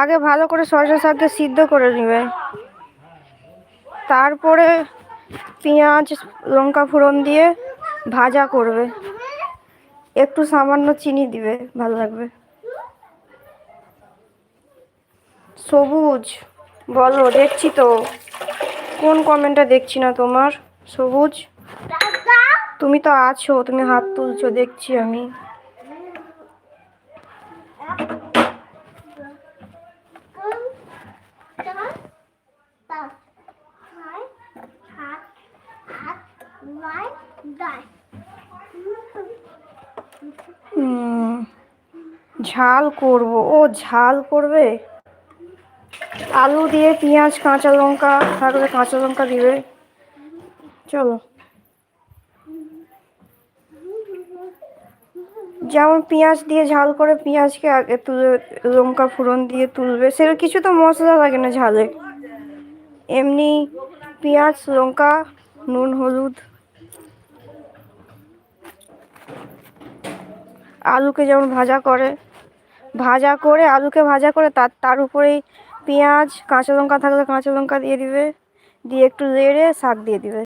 আগে ভালো করে সরিষার শাকটা সিদ্ধ করে নেবে, তারপরে পেঁয়াজ লঙ্কা ফোড়ন দিয়ে ভাজা করবে, একটু সামান্য চিনি দিবে, ভালো লাগবে। সবুজ, বলো, দেখছি তো, কোন কমেন্টটা দেখছি না তোমার? সবুজ, তুমি তো আছো, তুমি হাত তুলছো, দেখছি আমি। ঝাল করব, ও ঝাল করবে, আলু দিয়ে পেঁয়াজ কাঁচা লঙ্কা থাকলে কাঁচা লঙ্কা দিবে। চলো, যেমন পেঁয়াজ দিয়ে ঝাল করে পেঁয়াজকে আগে তুলে লঙ্কা ফোড়ন দিয়ে তুলবে, সেটা কিছু তো মশলা লাগে না ঝালে, এমনি পেঁয়াজ লঙ্কা নুন হলুদ। আলুকে যেমন ভাজা করে আলুকে ভাজা করে তার উপরেই পেঁয়াজ কাঁচা লঙ্কা থাকলে কাঁচা লঙ্কা দিয়ে দিবে, দিয়ে একটু নেড়ে শাক দিয়ে দিবে।